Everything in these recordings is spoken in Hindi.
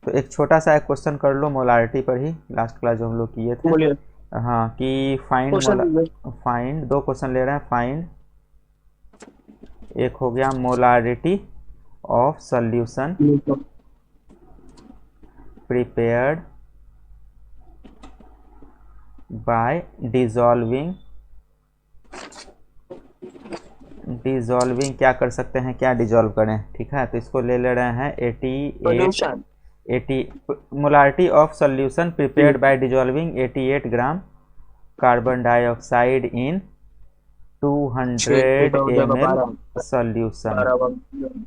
तो एक छोटा सा एक क्वेश्चन कर लो मोलारिटी पर ही, लास्ट क्लास जो हम लोग किए थे। बोलिए। हाँ कि फाइंड क्वेश्चन दीजिए। फाइंड, दो क्वेश्चन ले रहे हैं। फाइंड, एक हो गया molarity of solution prepared by dissolving, dissolving क्या कर सकते हैं, क्या डिजॉल्व करें, ठीक है। तो इसको ले रहे हैं 88, solution. 80 molarity of solution prepared by dissolving 88 gram carbon dioxide in ठीक है, 200 तो हो जाएगा ml 12। सॉल्यूशन। 12।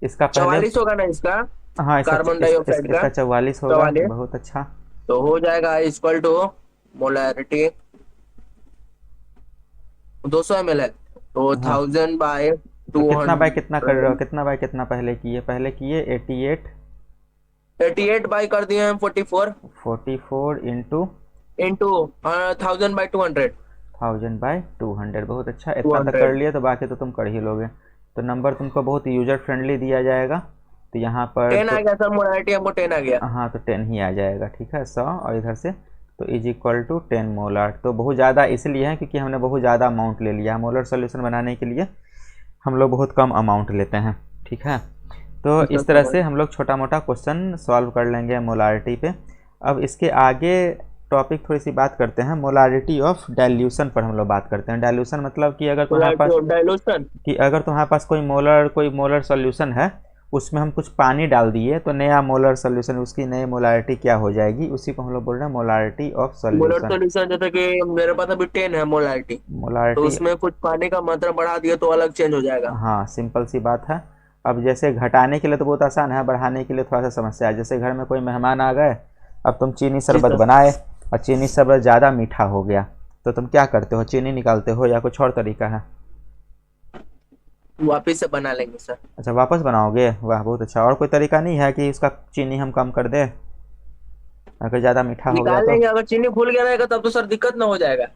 इसका पहले, 44 होगा ना इसका? हाँ कार्बन डाइऑक्साइड का इसका 44 होगा, 44। बहुत अच्छा। तो हो जाएगा इक्वल टू मोलैरिटी 200 ml है, तो हाँ 1000 बाय तो टू कितना बाय कितना कर रहे हो, हंड्रेड कितना बाय कितना पहले किए, पहले किए 88, 88 बाई कर दिए हम 44 44 इंटू इंटू 1000 बाई 200। 1000/200, बहुत अच्छा, टू इतना तक कर हंड्रेड लिए तो बाकी तो तुम कर ही लोगे। तो नंबर तुमको बहुत यूजर फ्रेंडली दिया जाएगा, तो यहाँ पर 10 आ तो गया सर, मोलैरिटी हमको 10 आ गया। हाँ तो 10 ही आ जाएगा, ठीक है 100, और इधर से तो इज इक्वल टू 10 मोलर। तो बहुत ज़्यादा इसलिए है क्योंकि हमने बहुत ज़्यादा अमाउंट ले लिया है, मोलर सोल्यूशन बनाने के लिए हम लोग बहुत कम अमाउंट लेते हैं, ठीक है। तो अच्छा इस तरह समझ। से हम लोग छोटा मोटा क्वेश्चन सॉल्व कर लेंगे मोलारिटी पे। अब इसके आगे टॉपिक थोड़ी सी बात करते हैं, मोलारिटी ऑफ डाइल्यूशन पर हम लोग बात करते हैं। डाइल्यूशन मतलब कि अगर तुम्हारे मोलैरिटी पास, ऑफ डाइल्यूशन। कि अगर तुम्हारे पास कोई मोलर सॉल्यूशन है, उसमें हम कुछ पानी डाल दिए तो नया मोलर सॉल्यूशन, उसकी नई मोलारिटी क्या हो जाएगी, उसी को हम लोग बोल रहे हैं molarity of molar solution. Solution जैसे कि मेरे पास अभी 10 है मोलैरिटी, तो मोलारिटी, उसमें कुछ पानी का मात्रा बढ़ा दिया तो अलग चेंज हो जाएगा। हाँ सिंपल सी बात है। अब जैसे घटाने के लिए तो बहुत आसान है, बढ़ाने के लिए थोड़ा सा समस्या है। जैसे घर में कोई मेहमान आ गए, अब तुम चीनी जी शरबत सर। बनाए और चीनी शरबत ज़्यादा मीठा हो गया, तो तुम क्या करते हो, चीनी निकालते हो या कुछ और तरीका है? वापिस से बना लेंगे सर। अच्छा वापस बनाओगे, वाह बहुत अच्छा। और कोई तरीका नहीं है कि इसका चीनी हम कम कर दें अगर ज़्यादा मीठा हो गया निकाल तो? लेंगे, अगर चीनी फूल गया रहेगा तब तो सर दिक्कत ना हो जाएगा।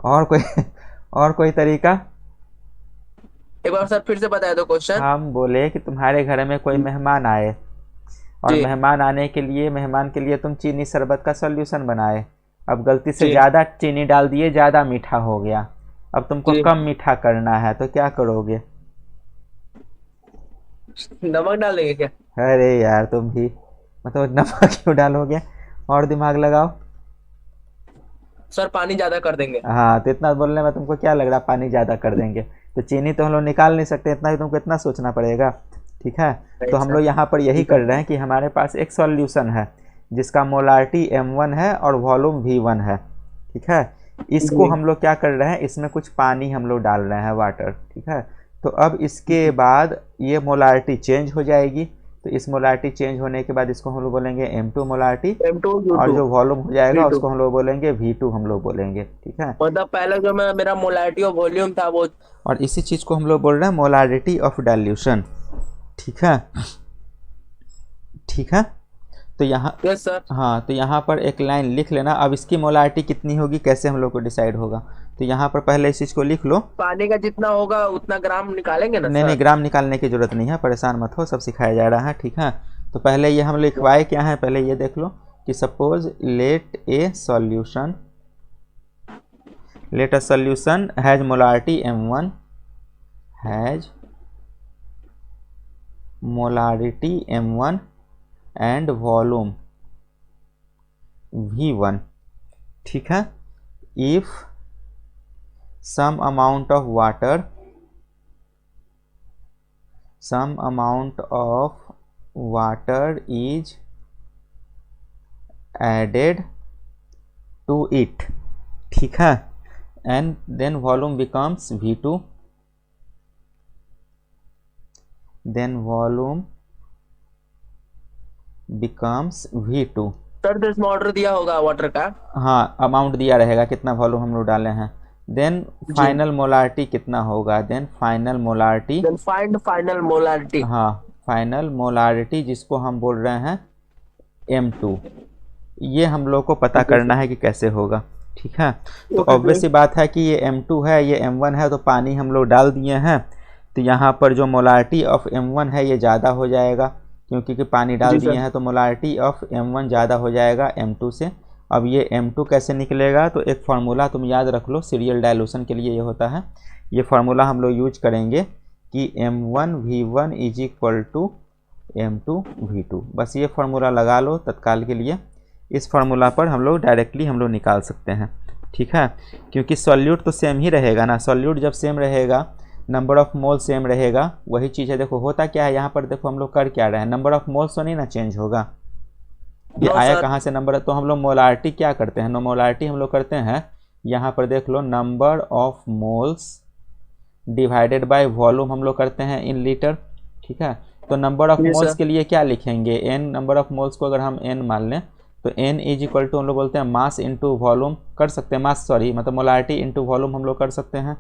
और कोई और कोई तरीका? एक बार सर फिर से बताया दो क्वेश्चन। हम बोले कि तुम्हारे घर में कोई मेहमान आए, और जी मेहमान आने के लिए, मेहमान के लिए तुम चीनी शरबत का सॉल्यूशन बनाए, अब गलती से जी ज़्यादा चीनी डाल दिए, ज़्यादा मीठा हो गया, अब तुमको जी। कम मीठा करना है तो क्या करोगे? नमक डाल देंगे क्या? अरे यार तुम भी, मतलब नमक क्यों डालोगे, और दिमाग लगाओ। सर पानी ज्यादा कर देंगे। हाँ तो इतना बोलने में तुमको क्या लग रहा, पानी ज़्यादा कर देंगे? तो चीनी तो हम लोग निकाल नहीं सकते, इतना ही तुमको इतना सोचना पड़ेगा, ठीक है। तो नहीं हम सर। लोग यहाँ पर यही ठीक कर है। रहे हैं कि हमारे पास एक सॉल्यूशन है जिसका मोलारिटी m1 है और वॉल्यूम v1 है, ठीक है। इसको जी हम लोग क्या कर रहे हैं, इसमें कुछ पानी हम लोग डाल रहे हैं, वाटर, ठीक है। तो अब इसके बाद ये मोलारिटी चेंज हो जाएगी, तो इस मोलारिटी चेंज होने के बाद इसको हम लोग बोलेंगे m2 मोलारिटी, M2 और U2 जो वॉल्यूम हो जाएगा V2। उसको हम लोग बोलेंगे v2 हम लोग बोलेंगे, ठीक है। मतलब पहले जो मैं मेरा मोलैरिटी और वॉल्यूम था वो। और इसी चीज़ को हम लोग बोल रहे हैं मोलारिटी ऑफ डाइल्यूशन, ठीक है, ठीक है। तो यहाँ, यस सर। हाँ तो यहाँ पर एक लाइन लिख लेना। अब इसकी मोलारिटी कितनी होगी कैसे हम लोग को डिसाइड होगा, तो यहाँ पर पहले इस चीज़ को लिख लो। पानी का जितना होगा उतना ग्राम निकालेंगे ना नहीं नहीं, सर? ग्राम निकालने की ज़रूरत नहीं है, परेशान मत हो, सब सिखाया जा रहा है, ठीक है। तो पहले ये हम लिखवाए क्या है, पहले ये देख लो कि suppose let a solution has molarity m1, has molarity m1 and volume v1, ठीक है। If some amount of water, some amount of water is added to it, ठीक है, and then volume becomes v2, then volume becomes v2। Sir तो इसमें ऑर्डर दिया होगा वाटर का। हाँ अमाउंट दिया रहेगा कितना वॉल्यूम हम लोग डाले हैं, देन जी। फाइनल मोलारिटी कितना होगा, then final molarity, then find final molarity. हाँ फाइनल मोलारिटी जिसको हम बोल रहे हैं m2, ये हम लोग को पता ओके करना सर। है कि कैसे होगा, ठीक है। तो ओके ऑब्वियस सर। सी बात है कि ये m2 है ये m1 है, तो पानी हम लोग डाल दिए हैं, तो यहाँ पर जो मोलारिटी ऑफ m1 है ये ज़्यादा हो जाएगा, क्योंकि कि पानी डाल जी दिए सर। हैं, तो मोलारिटी ऑफ M1 ज़्यादा हो जाएगा M2 से। अब ये M2 कैसे निकलेगा, तो एक फार्मूला तुम याद रख लो, सीरियल डायलूशन के लिए ये होता है। ये फार्मूला हम लोग यूज करेंगे कि M1V1 is equal to M2V2, बस ये फार्मूला लगा लो तत्काल के लिए। इस फार्मूला पर हम लोग डायरेक्टली हम लोग निकाल सकते हैं, ठीक है, क्योंकि सॉल्यूट तो सेम ही रहेगा ना। सॉल्यूट जब सेम रहेगा, नंबर ऑफ मोल सेम रहेगा, वही चीज़ है। देखो होता क्या है यहाँ पर, देखो हम लोग कर क्या रहे हैं, नंबर ऑफ मोल्स तो नहीं ना चेंज होगा। ये नो आया सर। कहाँ से नंबर, तो हम लोग मोलारिटी क्या करते हैं, मोलारिटी हम लोग करते हैं यहाँ पर देख लो, number of moles divided by volume हम लोग करते हैं इन लीटर, ठीक है। तो number of g moles sir. के लिए क्या लिखेंगे, एन, नंबर ऑफ मोल्स को अगर हम एन मान लें, तो एन इज इक्वल टू हम लोग बोलते हैं मास इंटू वॉल्यूम कर सकते हैं, मास सॉरी मतलब मोलारिटी इंटू वॉल्यूम हम लोग कर सकते हैं,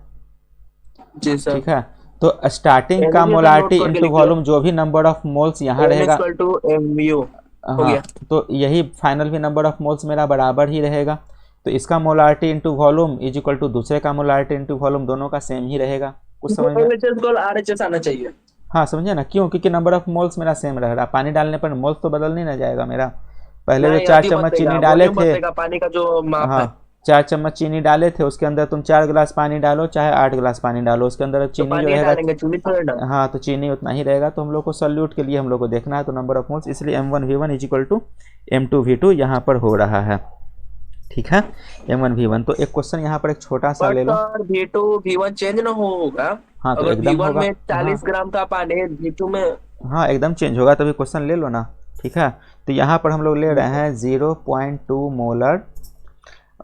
जी सर। ठीक है। तो स्टार्टिंग एन का ये सर नोट मोलारिटी करके इंटू लिख लो। वॉल्यूम, जो भी नंबर ऑफ मोल्स यहाँ एन रहेगा, इक्वल टू एम यू हो हाँ, गया। तो यही फाइनल भी नंबर ऑफ मोल्स मेरा बराबर ही रहेगा। तो इसका molarity into volume is equal to दूसरे का मोलारिटी इंटू वॉल्यूम, दोनों का सेम ही रहेगा। कुछ समझ में, एलएचएस को आरएचएस आना चाहिए। हाँ समझे ना, क्यों, क्योंकि नंबर ऑफ मोल्स मेरा सेम रह रहा, पानी डालने पर मोल्स तो बदल नहीं ना जाएगा मेरा। पहले जो नहीं, 4 चम्मच चीनी बदलेगा, डाले वॉल्यूम थे, बदलेगा, पानी का जो माप हाँ, है। 4 चम्मच चीनी डाले थे, उसके अंदर तुम 4 गिलास पानी डालो चाहे 8 गिलास पानी डालो, उसके अंदर तो चीनी जो पानी रहेगा, डालेंगे, चीनी थोड़ी ना। हाँ, तो चीनी उतना ही रहेगा। तो हम लोग को सॉल्यूट के लिए हम लोग को देखना है, तो नंबर ऑफ मोल्स, इसलिए M1V1 is equal to M2V2 यहाँ पर हो रहा है, ठीक है, M1V1। तो एक क्वेश्चन यहाँ पर एक छोटा सा बट ले लो। सर V2 V1 चेंज ना होगा। हाँ तो अगर एकदम V1 होगा, में हाँ 40 ग्राम था पानी, V2 में। हाँ एकदम चेंज होगा, तभी क्वेश्चन ले लो ना, ठीक है। तो यहाँ पर हम लोग ले रहे हैं 0.2 मोलर,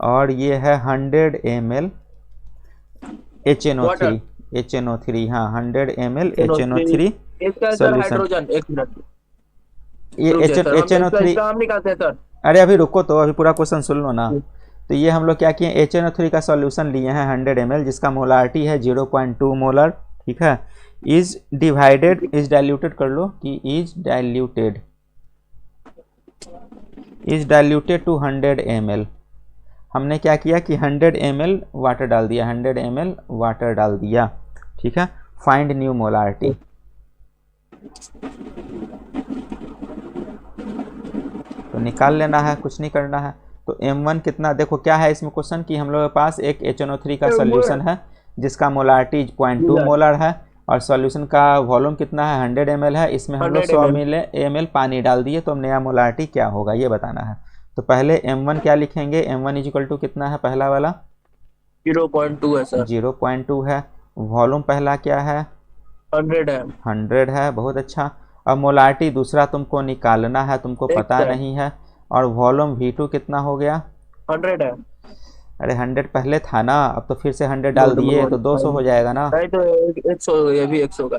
और ये है 100 ml वाटर। HNO3, HNO3, हाँ 100 ml NO3। HNO3 इसका सर सॉल्यूशन। हाइड्रोजन, एक मिनट ये रुकिए एच सर, हम एन ओ इसका थ्री इसका हम निकालते हैं सर। अरे अभी रुको, तो अभी पूरा क्वेश्चन सुन लो ना। तो ये हम लोग क्या किए, HNO3 का सॉल्यूशन लिए हैं 100 ml, जिसका मोलारिटी है 0.2 मोलर, ठीक है। इज डिवाइडेड, इज डाइल्यूटेड कर लो कि इज डाइल्यूटेड टू 100 ml। हमने क्या किया कि 100 ml वाटर डाल दिया, 100 ml वाटर डाल दिया, ठीक है। फाइंड न्यू मोलारिटी, तो निकाल लेना है, कुछ नहीं करना है। तो M1 कितना, देखो क्या है इसमें क्वेश्चन कि हम लोग के पास एक HNO3 का सोल्यूशन है जिसका मोलारिटी 0.2 मोलर है, और सॉल्यूशन का वॉल्यूम कितना है 100 ml है, इसमें हम लोग 100 100 ml। ml पानी डाल दिए, तो नया मोलारिटी क्या होगा ये बताना है। तो पहले M1 क्या लिखेंगे, M1 इज इक्वल टू कितना है, पहला वाला 0.2 है सर। 0.2 है, वॉल्यूम पहला क्या है 100 है। 100 है, बहुत अच्छा। अब मोलारिटी दूसरा तुमको निकालना है, तुमको एक पता है नहीं है, और वॉल्यूम V2 कितना हो गया, 100 है। अरे 100 पहले था ना, अब तो फिर से 100 डाल दिए, तो 200 हो जाएगा ना। नहीं तो 100, ये भी 100 का।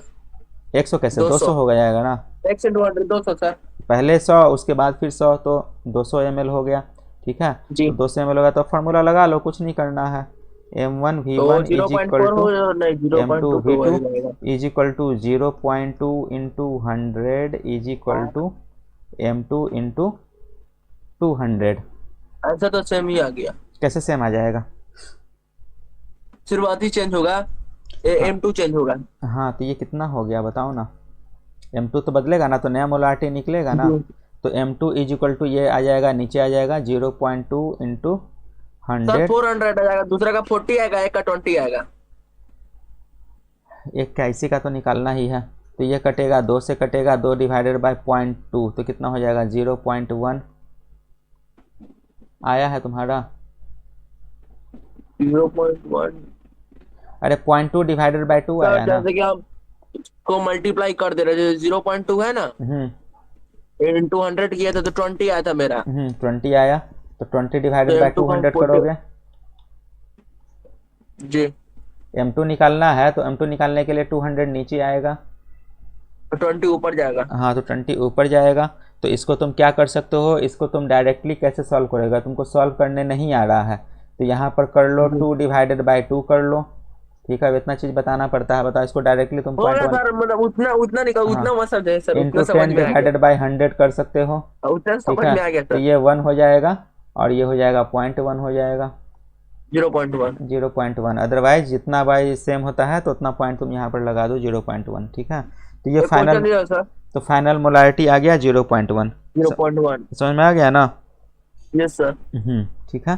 100 कैसे, 200 200। हो जाएगा ना। 100 200 सर। पहले 100, उसके बाद फिर 100, तो 200 ml हो गया, ठीक है। जी। तो 200 ml होगा, तो फार्मूला लगा लो, कुछ नहीं करना है। तो M1V1 इज इक्वल 0.4 टू हो, नहीं 0.2 तो M2V2 वही रहेगा। Is equal to 0.2 into 100 is equal to M2 into 200। Answer तो सेम ही आ गया, कैसे सेम आ जाएगा, शुरुआती चेंज होगा, हाँ M2 चेंज होगा। हाँ, तो ये कितना हो गया बताओ ना, M2 तो बदलेगा ना, तो नया मोलारिटी निकलेगा ना। जी। तो M2 इज इक्वल टू ये आ जाएगा, नीचे आ जाएगा 0.2 इंटू सर 100, 400 आ जाएगा, दूसरा का 40 आएगा, एक का 20 आएगा। एक का इसी का तो निकालना ही है। तो ये कटेगा, 2 से कटेगा, 2 डिवाइडेड बाई 0.2, तो कितना हो जाएगा 0.1 आया है तुम्हारा। 0.1 अरे 0.2 डिवाइडेड बाई 2 सर, आया ना। जैसे कि हम को मल्टीप्लाई कर दे रहे, 0.2 है ना, हम्म इंटू 100 किया था तो 20 आया था मेरा। 20 आया, तो 20 तो डिवाइडेड बाई M2 को 200 40। करोगे। जी। M2 निकालना है, तो M2 निकालने के लिए 200 नीचे आएगा, तो 20 ऊपर जाएगा। हाँ, तो 20 ऊपर जाएगा। तो इसको तुम क्या कर सकते हो, इसको तुम डायरेक्टली कैसे सॉल्व करेगा, तुमको सॉल्व करने नहीं आ रहा है, तो यहाँ पर कर लो 2 डिवाइडेड बाई 2 कर लो, ठीक है। अब इतना चीज़ बताना पड़ता है, बताओ इसको डायरेक्टली तुम होगा 0.1, सर, मतलब उतना उतना निकल, हाँ, उतना मत समझे सर, उतना इंटू समझ 10 में आ गया। डिवाइडेड बाई 100 कर सकते हो, उतना ठीक समझ है। में आ गया तो सर। ये 1 हो जाएगा, और ये हो जाएगा 0.1 हो जाएगा, 0.1। 0.1। अदरवाइज जितना बाई सेम होता है तो उतना पॉइंट तुम यहाँ पर लगा दो 0.1, ठीक है। तो ये एक फाइनल, क्वेश्चन दिया सर। तो फाइनल मोलारिटी आ गया 0.1। 0.1। समझ में आ गया ना? Yes sir. ठीक है।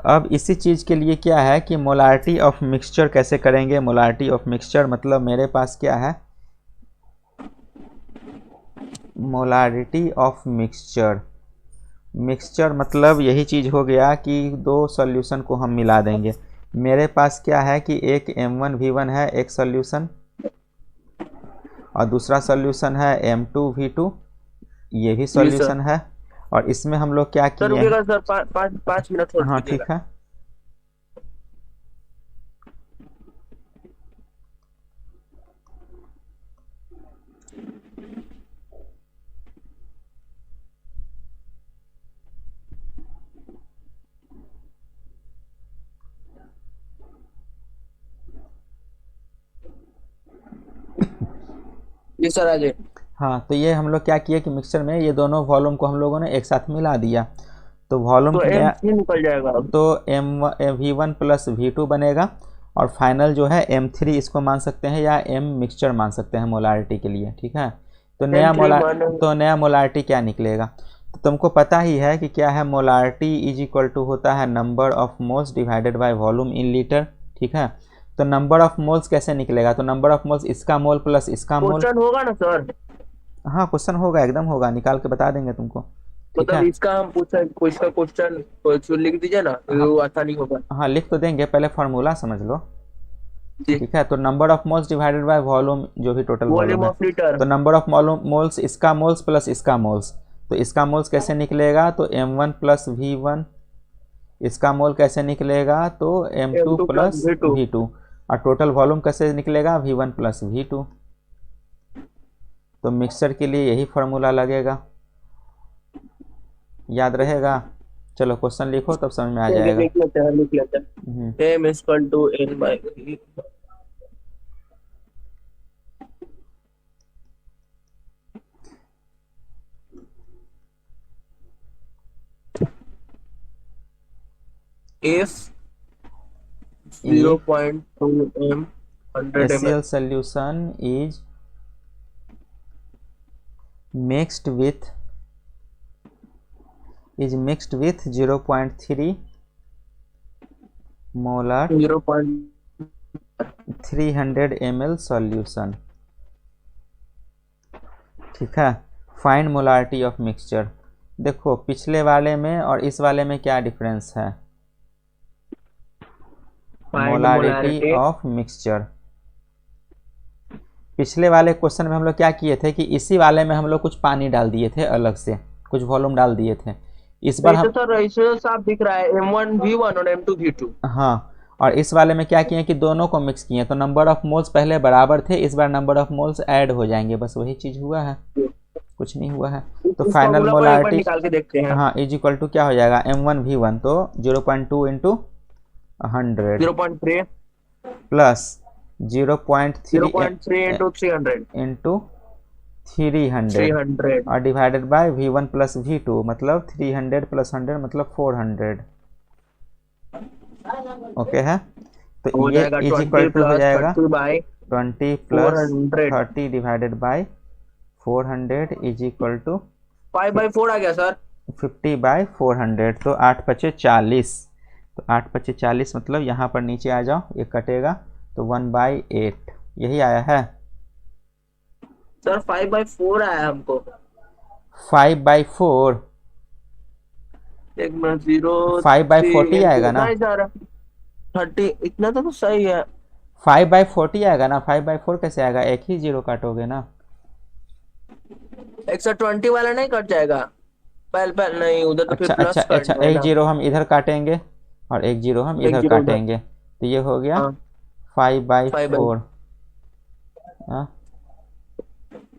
अब इसी चीज़ के लिए क्या है कि मोलारिटी ऑफ मिक्सचर कैसे करेंगे। मोलारिटी ऑफ मिक्सचर मतलब मेरे पास क्या है, मोलारिटी ऑफ मिक्सचर, मिक्सचर मतलब यही चीज़ हो गया कि दो सॉल्यूशन को हम मिला देंगे। मेरे पास क्या है कि एक M1V1 है एक सॉल्यूशन, और दूसरा सॉल्यूशन है M2V2, ये भी जी सर। सॉल्यूशन है। और इसमें हम लोग क्या सर किए हैं, रुकिएगा सर, 5 मिनट होल्ड हाँ कीजिएगा। ठीक है। जी सर आ जाइए। हाँ तो ये हम लोग क्या किए कि मिक्सचर में ये दोनों वॉल्यूम को हम लोगों ने एक साथ मिला दिया, तो वॉल्यूम तो में M3 निकल जाएगा अब। तो V1 प्लस V2 बनेगा, और फाइनल जो है M3 इसको मान सकते हैं या M मिक्सचर मान सकते हैं मोलारिटी के लिए। ठीक है, तो M3 मान। नया मोलारिटी क्या निकलेगा, तो तुमको पता ही है कि क्या है, मोलारिटी इज इक्वल टू होता है number of moles divided by volume in litre. ठीक है, तो नंबर ऑफ मोल्स कैसे निकलेगा, तो नंबर ऑफ मोल्स इसका मोल प्लस इसका मोल। क्वेश्चन होगा ना सर? हाँ क्वेश्चन होगा, एकदम होगा, निकाल के बता देंगे तुमको। ठीक मतलब है, इसका हम पूछा, इसका क्वेश्चन लिख दीजिए ना, हाँ वो आसानी होगा। हाँ लिख तो देंगे, पहले फार्मूला समझ लो। जी। ठीक है, तो number of moles divided by volume, जो भी टोटल वॉल्यूम वॉल्यूम है, ऑफ लीटर। तो नंबर ऑफ मोल्स इसका मोल्स प्लस इसका मोल्स। तो इसका मोल्स कैसे निकलेगा, तो M1 प्लस V1, इसका मोल कैसे निकलेगा, तो M2 M2 plus plus V2। V2, और टोटल वॉल्यूम कैसे निकलेगा, V1 प्लस V2। तो मिक्सचर के लिए यही फार्मूला लगेगा, याद रहेगा। चलो क्वेश्चन लिखो तब समझ में आ चलिए जाएगा। लिख लेते हम्म, हैं। M equal to N by if if 0.2 M 100 ml HCl solution mixed with mixed with 0.3 molar 300 ml solution। ठीक है, फाइंड मोलारिटी ऑफ मिक्सचर। देखो पिछले वाले में और इस वाले में क्या डिफरेंस है, find molarity molarity. Of mixture. पिछले वाले क्वेश्चन में हम लोग क्या किए थे कि इसी वाले में हम लोग कुछ पानी डाल दिए थे, अलग से कुछ वॉल्यूम डाल दिए थे। इस बार ऐसे हम, सर ऐसे साफ दिख रहा है M1V1 और M2V2। हाँ, और इस वाले में क्या किए कि दोनों को मिक्स किए, तो नंबर ऑफ मोल्स पहले बराबर थे, इस बार नंबर ऑफ मोल्स ऐड हो जाएंगे, बस वही चीज़ हुआ है, कुछ नहीं हुआ है। तो इस फाइनल फॉर्मूला को एक बार मोलारिटी, निकाल के देखते हैं। हाँ, इज इक्वल टू क्या हो जाएगा, M1V1 तो 0.2 इंटू 100 0.3 प्लस 0.3 0.3 इंटू 300 इंटू 300 300 और divided by V1 plus V2, मतलब 300 प्लस 100 मतलब 400। ओके है, तो हो ये जाएगा इज 20 इक्वल टू हो प्लस जाएगा 30 by 20 plus 400। 30 divided by 400 is equal to 5/4 आ गया सर। 50 बाय 400, तो 8 पचे 40, तो 8 पचे 40 मतलब यहाँ पर नीचे आ जाओ, ये कटेगा तो 1/8, यही आया है। सर 5/4 आया हमको। 5/4, एक मिनट 0 5/40 आएगा ना, नहीं सर 30 इतना तो सही है। 5/40 आएगा ना, 5/4 कैसे आएगा, एक ही जीरो काटोगे ना। 120 वाला नहीं कट जाएगा? पहले पहले नहीं, उधर तो फिर अच्छा अच्छा प्लस अच्छा, करना है एक ना। जीरो हम इधर काटेंगे और एक जीरो हम एक इधर जीरो उधर। काटेंगे, तो ये हो गया हाँ 5/। 5/4। हाँ,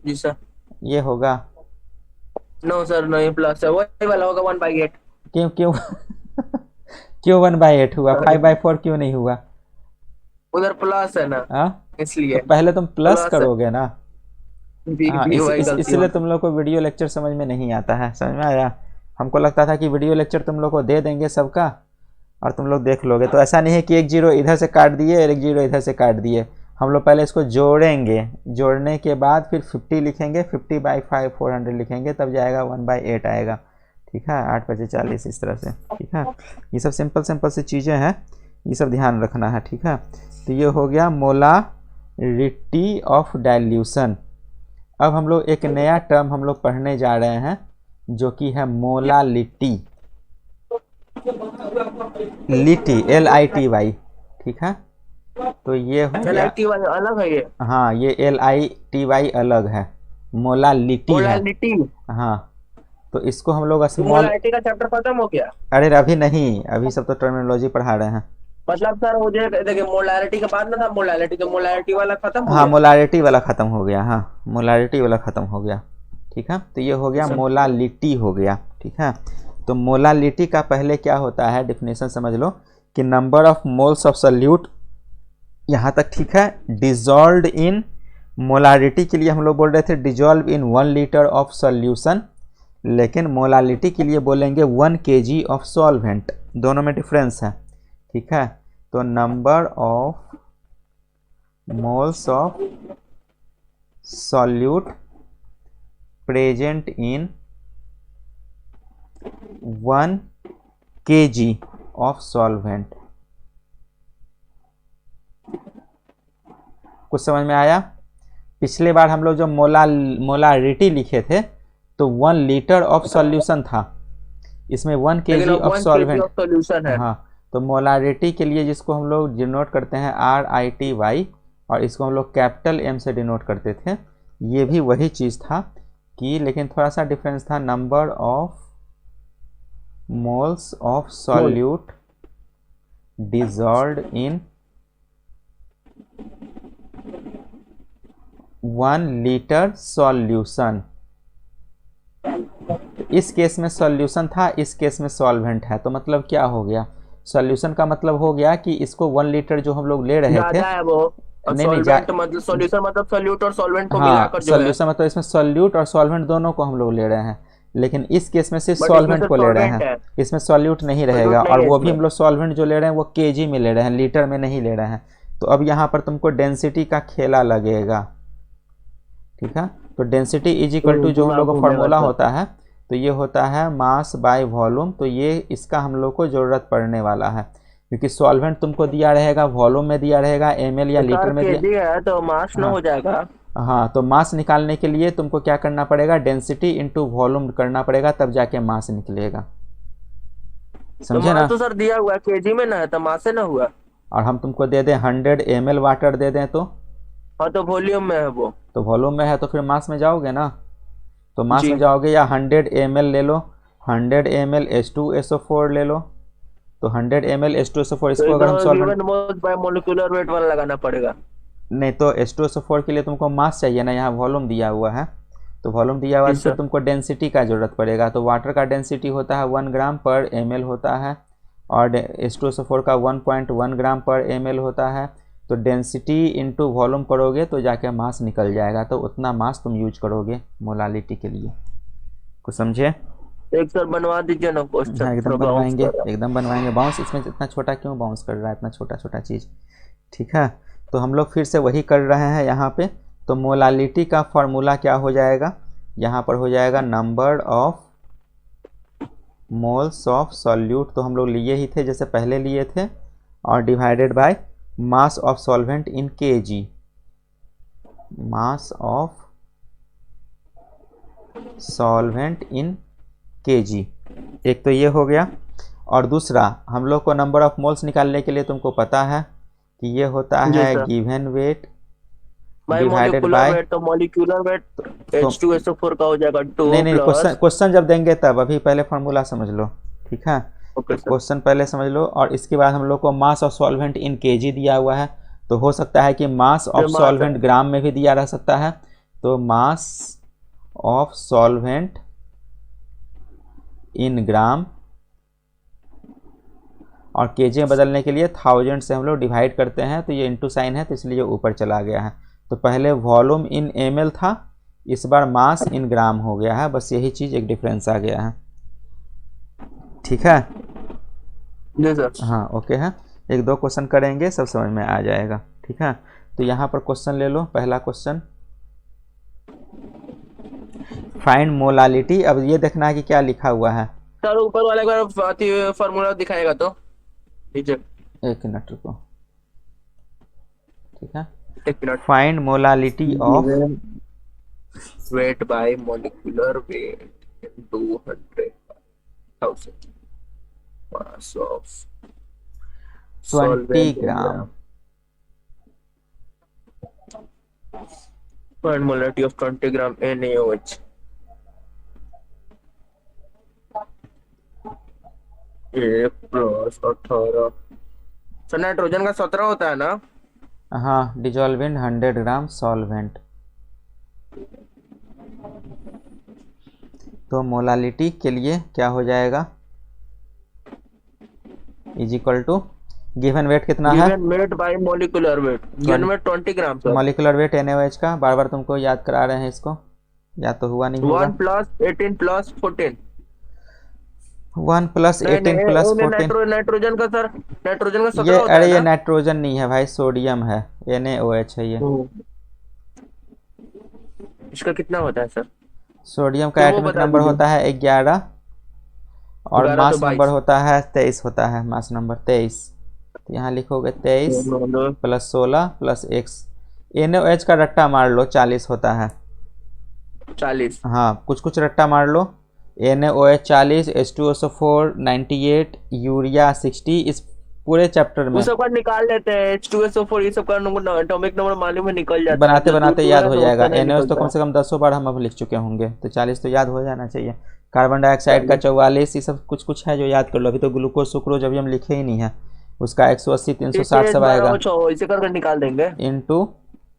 जी सर। ये होगा, नो सर नहीं, प्लस है, वही वाला होगा 1/8। क्यों क्यों क्यों 1/8 हुआ, 5/4 क्यों नहीं हुआ। उधर प्लस है ना, हाँ, तो इसलिए पहले तुम प्लस प्लस है। करोगे ना। बी हाँ, बी वही गलती इसलिए होगी। तुम लोग को वीडियो लेक्चर समझ में नहीं आता है, समझ में आया। हमको लगता था कि वीडियो लेक्चर तुम लोग को दे देंगे सबका और तुम लोग देख लोगे, तो ऐसा नहीं है कि एक जीरो इधर से काट दिए और एक जीरो इधर से काट दिए, हम लोग पहले इसको जोड़ेंगे, जोड़ने के बाद फिर 50 लिखेंगे, 50/5 400 लिखेंगे, तब जाएगा 1/8 आएगा। ठीक है, 8×5 = 40 इस तरह से। ठीक है, ये सब सिंपल सिंपल सी चीज़ें हैं, ये सब ध्यान रखना है। ठीक है, तो ये हो गया मोलारिटी ऑफ डाइल्यूशन। अब हम लोग एक नया टर्म हम लोग पढ़ने जा रहे हैं जो कि है मोलालिटी, लिटी LITY। ठीक है, तो ये हो गया, LITY अलग है ये, हाँ ये LITY अलग है, मोलालिटी है। मोलालिटी। हाँ, तो इसको हम लोग तो स्मॉल, मोलालिटी का चैप्टर खत्म हो गया? अरे अभी नहीं, अभी सब तो टर्मिनोलॉजी पढ़ा रहे हैं। मतलब सर मुझे देखिए मोलालिटी के बाद में था मोलालिटी, तो मोलालिटी वाला खत्म हो हाँ गया। मोलारिटी वाला ख़त्म हो गया, हाँ मोलारिटी वाला ख़त्म हो गया। ठीक है, तो ये हो गया मोलालिटी हो गया। ठीक है, तो मोलालिटी का पहले क्या होता है डेफिनेशन समझ लो कि number of moles of solute, यहाँ तक ठीक है। डिजॉल्व इन, मोलारिटी के लिए हम लोग बोल रहे थे dissolve in 1 litre of solution, लेकिन मोलालिटी के लिए बोलेंगे 1 kg ऑफ सॉल्वेंट, दोनों में डिफरेंस है। ठीक है, तो number of moles of solute present in 1 kg of solvent. कुछ समझ में आया? पिछले बार हम लोग जो मोलारिटी लिखे थे तो 1 लीटर ऑफ सॉल्यूशन था, इसमें 1 kg ऑफ सॉल्वेंट। हाँ, तो मोलारिटी के लिए जिसको हम लोग डिनोट करते हैं RITY, और इसको हम लोग कैपिटल M से डिनोट करते थे, ये भी वही चीज़ था कि, लेकिन थोड़ा सा डिफरेंस था। Number of moles of solute dissolved in 1 litre solution. इस केस में सॉल्यूशन था, इस केस में सॉल्वेंट है, तो मतलब क्या हो गया, सॉल्यूशन का मतलब हो गया कि इसको 1 लीटर जो हम लोग ले रहे थे, है वो, नहीं सॉल्वेंट मतलब सॉल्यूशन मतलब सॉल्यूट और सॉल्वेंट को हाँ मिलाकर जो है, सॉल्यूशन मतलब इसमें सॉल्यूट और सॉल्वेंट दोनों को हम लोग ले रहे हैं, लेकिन इस केस में सिर्फ बट इसमें सॉल्वेंट सिर्फ को ले रहे सॉल्वेंट हैं, है, इसमें सॉल्यूट नहीं रहेगा। सॉल्यूट नहीं और है वो भी इसमें। हम लोग सॉल्वेंट जो ले रहे हैं वो kg में ले रहे हैं, लीटर में नहीं ले रहे हैं। तो अब यहाँ पर तुमको डेंसिटी का खेला लगेगा। ठीक है, तो डेंसिटी इज इक्वल टू जो हम लोग का फॉर्मूला होता है, तो ये होता है मास बाय वॉल्यूम। तो ये इसका हम लोग को ज़रूरत पड़ने वाला है, क्योंकि सॉल्वेंट तुमको दिया रहेगा, वॉल्यूम में दिया रहेगा, ml या लीटर में दिया। kg है तो मास न हो जाएगा। हाँ, तो मास निकालने के लिए तुमको क्या करना पड़ेगा, डेंसिटी इंटू वॉल्यूम करना पड़ेगा, तब जाके मास निकलेगा। समझे ना? तो सर दिया हुआ kg में ना है तो मास से ना हुआ। और हम तुमको दे दें 100 ml वाटर दे दें तो हाँ तो वॉल्यूम में है वो, तो वॉल्यूम में है, तो फिर मास में जाओगे ना, तो मास जी। में जाओगे, या 100 ml ले लो, 100 ml H2SO4 ले लो, तो 100 ml H2SO4 इसको अगर हम सॉल्वेंट, बाय मोलिकुलर वेट वाला लगाना पड़ेगा। नहीं तो H2SO4 के लिए तुमको मास चाहिए ना, यहाँ वॉल्यूम दिया हुआ है, तो वॉल्यूम दिया हुआ है, फिर तुमको डेंसिटी का जरूरत पड़ेगा। तो वाटर का डेंसिटी होता है 1 ग्राम पर ml होता है, और H2SO4 का 1.1 ग्राम पर ml होता है। तो डेंसिटी इंटू वॉल्यूम करोगे तो जाके मास निकल जाएगा, तो उतना मास तुम यूज करोगे मोलालिटी के लिए। कुछ समझे? एक सर बनवा दीजिए ना क्वेश्चन। हाँ एकदम बनवाएंगे, एकदम बनवाएंगे। बाउंस इसमें इतना छोटा क्यों बाउंस कर रहा है, इतना छोटा छोटा चीज़। ठीक है, तो हम लोग फिर से वही कर रहे हैं यहाँ पे। तो मोलालिटी का फॉर्मूला क्या हो जाएगा, यहाँ पर हो जाएगा number of moles of solute, तो हम लोग लिए ही थे जैसे पहले लिए थे, और divided by mass of solvent in kg, mass of solvent in kg। एक तो ये हो गया, और दूसरा हम लोग को नंबर ऑफ मोल्स निकालने के लिए तुमको पता है कि ये होता है गिवन वेट डिवाइडेड बाय, तो मॉलिक्यूलर वेट H2SO4 का हो जाएगा 2 नहीं प्लस, क्वेश्चन जब देंगे तब, अभी पहले फार्मूला समझ लो। ठीक है, ओके क्वेश्चन पहले समझ लो, और इसके बाद हम लोग को mass of solvent in kg दिया हुआ है, तो हो सकता है कि मास ऑफ सॉल्वेंट ग्राम में भी दिया रह सकता है, तो मास ऑफ सॉल्वेंट इन ग्राम, और kg में बदलने के लिए 1000 से हम लोग डिवाइड करते हैं, तो ये इंटू साइन है तो इसलिए ऊपर चला गया है। तो पहले वॉल्यूम इन ml था, इस बार मास इन ग्राम हो गया है, बस यही चीज़ एक डिफरेंस आ गया है। ठीक है, जी सर। हाँ ओके है, एक दो क्वेश्चन करेंगे सब समझ में आ जाएगा। ठीक है, तो यहाँ पर क्वेश्चन ले लो, पहला क्वेश्चन फाइंड मोलालिटी। अब ये देखना है कि क्या लिखा हुआ है। सर ऊपर वाले बार फॉर्मूला दिखाएगा तो नीचे। एक मिनट रुको, ठीक है। एक minute. Find molality of weight by molecular weight into 100,000 mass of 20 gram. Find molality of 20 gram NaOH। एक प्लस 18। सर नाइट्रोजन का 17 होता है ना? हाँ, डिजोल्व इन 100 ग्राम सॉल्वेंट। तो मोलालिटी के लिए क्या हो जाएगा, is equal to given weight कितना है, given weight by molecular weight. Given weight 20 gram sir. Molecular weight NaOH का बार बार तुमको याद करा रहे हैं इसको, याद तो हुआ नहीं होगा। 1 plus 18 plus 14। 1 plus 18 plus 14। Nitrogen का सर, नाइट्रोजन का 17 ये होता अरे है ये ना? नाइट्रोजन नहीं है भाई, सोडियम है, NaOH है ये। इसका कितना होता है सर? सोडियम का तो वो एटॉमिक बता नंबर दीजिए। होता है 11 और 11 मास तो 22। नंबर होता है 23 होता है, मास नंबर 23। तो यहाँ लिखोगे 23 प्लस 16 प्लस x। NaOH का रट्टा मार लो, 40 होता है। 40। हाँ, कुछ कुछ रट्टा मार लो। NaOH 40, H2SO4 98, urea 60। इस पूरे चैप्टर में वो सब का निकाल लेते हैं, H2SO4 ये सब का एटॉमिक नंबर मालूम है, निकल जाता है। बनाते जो बनाते दूर याद है हो तो जाएगा। उतना नहीं NaOH तो निकलता कम है। से कम 10 बार हम अब लिख चुके होंगे, तो 40 तो याद हो जाना चाहिए। कार्बन डाइऑक्साइड का 40। 44, ये सब कुछ कुछ है जो याद कर लो। अभी तो ग्लूकोज सुक्रोज अभी हम लिखे ही नहीं है, उसका 180 360 इसे सब 12 आएगा को 6 इसे करके निकाल देंगे। Into